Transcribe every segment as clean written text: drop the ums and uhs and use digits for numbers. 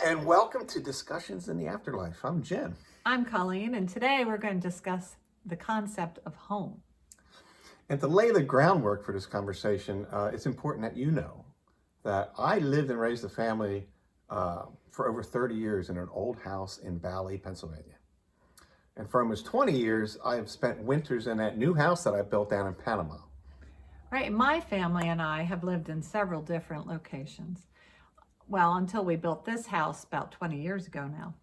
And welcome to Discussions in the Afterlife. I'm Jim. I'm Colleen, and today we're going to discuss the concept of home. And to lay the groundwork for this conversation, it's important that you know that I lived and raised a family for over 30 years in an old house in Valley, Pennsylvania. And for almost 20 years, I have spent winters in that new house that I built down in Panama. Right, my family and I have lived in several different locations. Well, until we built this house about 20 years ago now.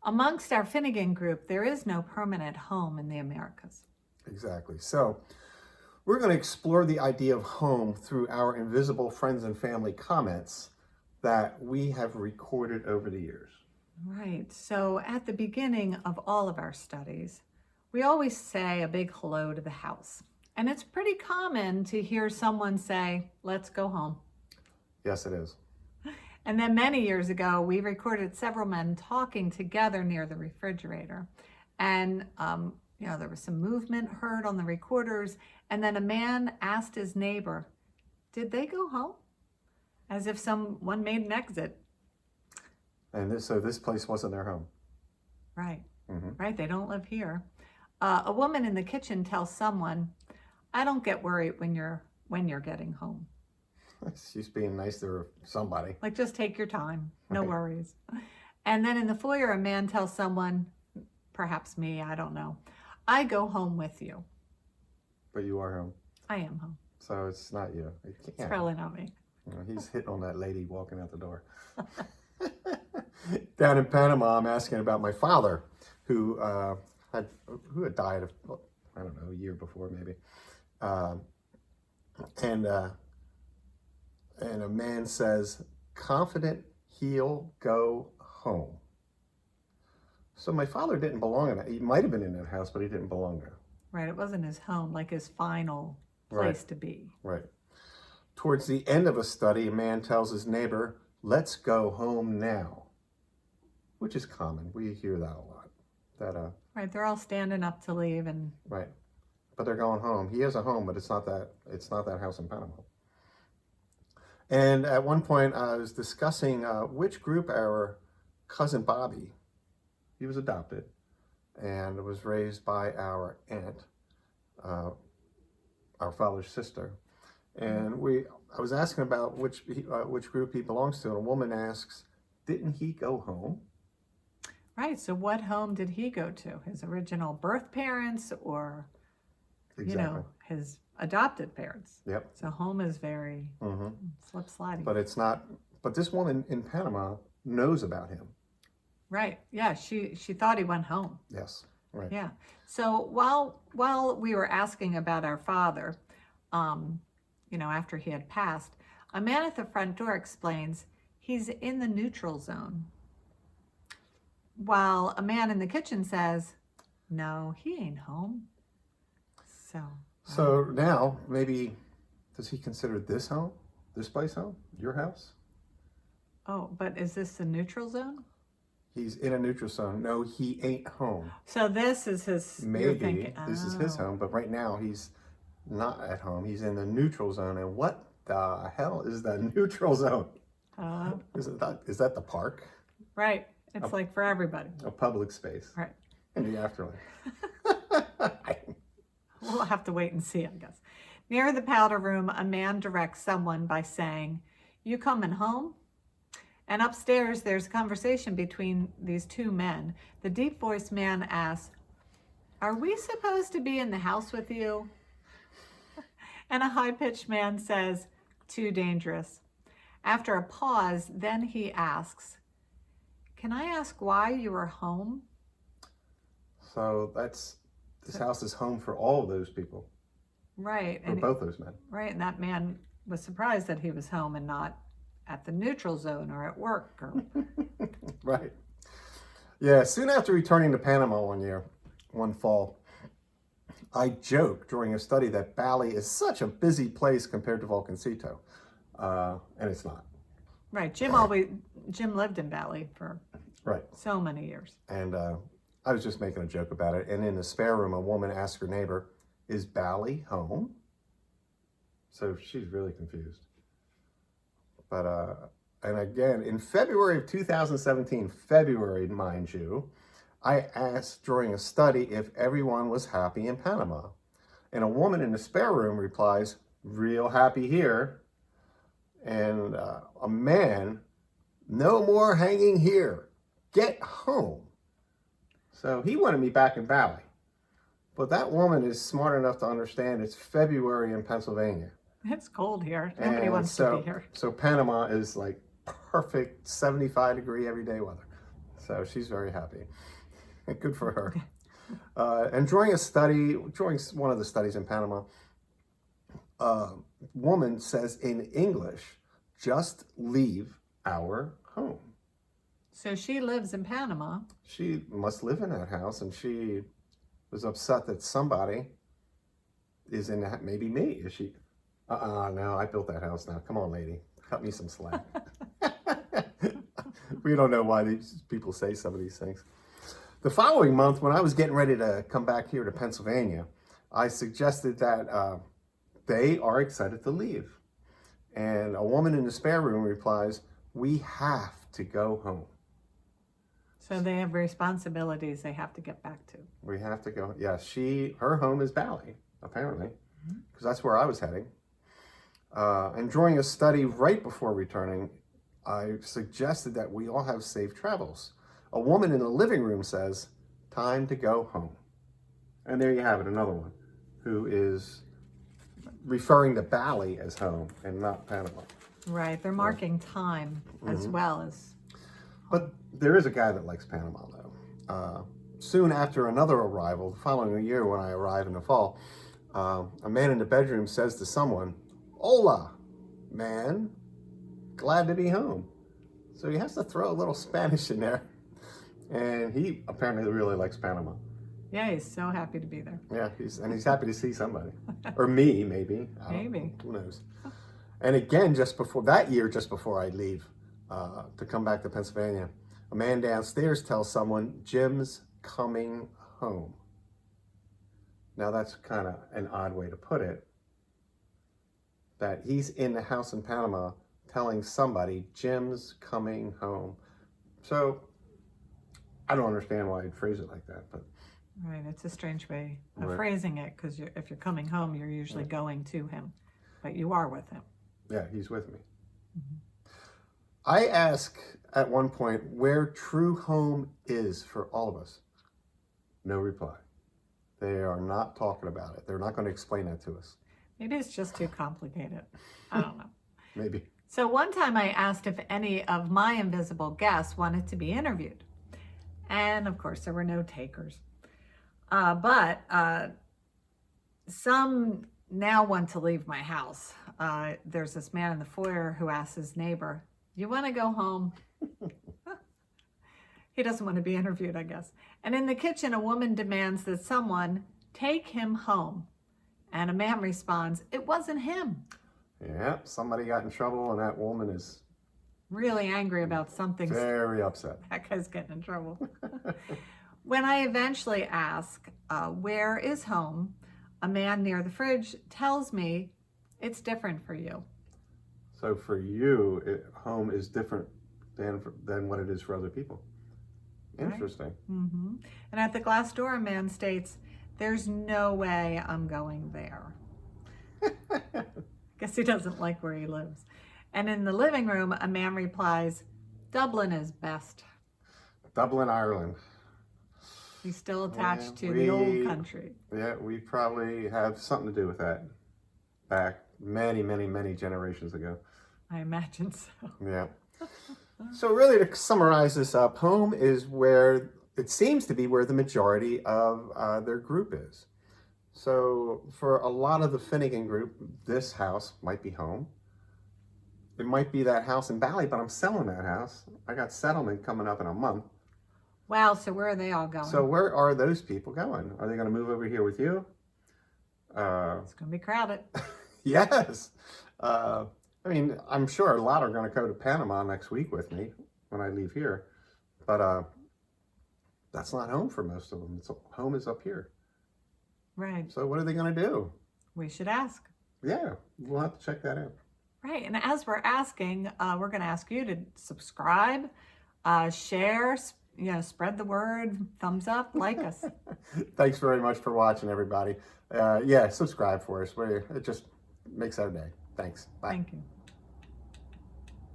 Amongst our Finnegan group, there is no permanent home in the Americas. Exactly. So we're going to explore the idea of home through our invisible friends and family comments that we have recorded over the years. Right, so at the beginning of all of our studies, we always say a big hello to the house. And it's pretty common to hear someone say, "Let's go home." Yes, it is. And then many years ago, we recorded several men talking together near the refrigerator. And, there was some movement heard on the recorders. And then a man asked his neighbor, "Did they go home?" As if someone made an exit. And so this place wasn't their home. Right, Mm-hmm. right. They don't live here. A woman in the kitchen tells someone, "I don't get worried when you're getting home." She's being nice to somebody. Like, just take your time. No Right. worries. And then in the foyer, a man tells someone, perhaps me, I don't know, "I go home with you." But you are home. I am home. So it's not you. It can't. It's probably not me. He's hitting on that lady walking out the door. Down in Panama, I'm asking about my father, who had died of, I don't know, a year before maybe. And a man says, "Confident he'll go home." So my father didn't belong in that. He might have been in that house, but he didn't belong there. Right. It wasn't his home, like his final place Right. to be. Right. Towards the end of a study, a man tells his neighbor, "Let's go home now," which is common. We hear that a lot. Right. They're all standing up to leave, and Right. But they're going home. He has a home, but it's not that house in Panama. And at one point, I was discussing which group our cousin Bobby, he was adopted and was raised by our aunt, our father's sister. And I was asking about which group he belongs to, and a woman asks, "Didn't he go home?" right. So what home did he go to? His original birth parents, or, Exactly. his adopted parents? Yep. So home is very slip sliding. But it's not. But this woman in Panama knows about him. Right. Yeah. She thought he went home. Yes. Right. Yeah. So while we were asking about our father, after he had passed, a man at the front door explains he's in the neutral zone. While a man in the kitchen says, "No, he ain't home." So now maybe, does he consider this home, this place home, your house? Oh, but is this the neutral zone? He's in a neutral zone. No, he ain't home. So this is his. you're Maybe thinking, this is his oh. home, but right now he's not at home. He's in the neutral zone. And what the hell is the neutral zone? Is that the park? Right. It's like for everybody. A public space. Right. In the afterlife. We'll have to wait and see, I guess. Near the powder room, a man directs someone by saying, "You coming home?" And upstairs, there's a conversation between these two men. The deep-voiced man asks, "Are we supposed to be in the house with you?" And a high-pitched man says, "Too dangerous." After a pause, then he asks, "Can I ask why you are home?" So this house is home for all of those people. Right. For both those men. Right. And that man was surprised that he was home and not at the neutral zone or at work. Right. Yeah. Soon after returning to Panama one fall, I joked during a study that Bali is such a busy place compared to Volcancito. And it's not. Right. Jim lived in Bali for so many years. And I was just making a joke about it. And in the spare room, a woman asked her neighbor, "Is Bali home?" So she's really confused. But And again, in February of 2017, February, mind you, I asked during a study if everyone was happy in Panama. And a woman in the spare room replies, real happy here. And a man, no more hanging here. Get home. So he wanted me back in Bali. But that woman is smart enough to understand it's February in Pennsylvania. It's cold here. Nobody And wants to be here. So Panama is like perfect 75-degree everyday weather. So she's very happy. Good for her. And during one of the studies in Panama, a woman says in English, just leave our home. So she lives in Panama. She must live in that house, and she was upset that somebody is in that, maybe me. Is she? No, I built that house now. Come on, lady. Cut me some slack. We don't know why these people say some of these things. The following month, when I was getting ready to come back here to Pennsylvania, I suggested that they are excited to leave. And a woman in the spare room replies, we have to go home. So they have responsibilities they have to get back to. We have to go. Yeah, her home is Bali, apparently, because that's where I was heading. And during a study right before returning, I suggested that we all have safe travels. A woman in the living room says, time to go home. And there you have it, another one who is referring to Bali as home and not Panama. Right, they're marking time as well as... But there is a guy that likes Panama, though. Soon after another arrival, the following year when I arrive in the fall, a man in the bedroom says to someone, hola, man, glad to be home. So he has to throw a little Spanish in there. And he apparently really likes Panama. Yeah, he's so happy to be there. Yeah, he's happy to see somebody. Or me, maybe. Maybe. Who knows? And again, just before I leave to come back to Pennsylvania, a man downstairs tells someone, Jim's coming home. Now that's kind of an odd way to put it. That he's in the house in Panama telling somebody, Jim's coming home. So I don't understand why he'd phrase it like that, but... Right, it's a strange way of Right. phrasing it, because if you're coming home, you're usually going to him, but you are with him. Yeah, he's with me. I ask at one point where true home is for all of us. No reply. They are not talking about it. They're not going to explain that to us. Maybe it's just too complicated. I don't know. Maybe. So one time I asked if any of my invisible guests wanted to be interviewed. And of course, there were no takers. But some now want to leave my house. There's this man in the foyer who asks his neighbor, you want to go home? He doesn't want to be interviewed, I guess. And in the kitchen, a woman demands that someone take him home. And a man responds, it wasn't him. Yeah, somebody got in trouble and that woman is Really angry about something. very upset. That guy's getting in trouble. When I eventually ask, where is home? A man near the fridge tells me it's different for you. So for you, home is different than what it is for other people. Interesting. Mm-hmm. And at the glass door, a man states, there's no way I'm going there. Guess he doesn't like where he lives. And in the living room, a man replies, Dublin is best. Dublin, Ireland. He's still attached Yeah, to the old country. Yeah, we probably have something to do with that back many, many, many generations ago. I imagine so. Yeah. So really, to summarize this up, home is where, it seems to be where the majority of their group is. So for a lot of the Finnegan group, this house might be home. It might be that house in Bali, but I'm selling that house. I got settlement coming up in a month. Wow, so where are they all going? So where are those people going? Are they going to move over here with you? It's going to be crowded. Yes. I mean, I'm sure a lot are going to go to Panama next week with me when I leave here. But that's not home for most of them. Home is up here. Right. So what are they going to do? We should ask. Yeah, we'll have to check that out. Right. And as we're asking, we're going to ask you to subscribe, share, spread the word, thumbs up, like us. Thanks very much for watching, everybody. Yeah, subscribe for us. It just makes our day. Thanks. Bye. Thank you.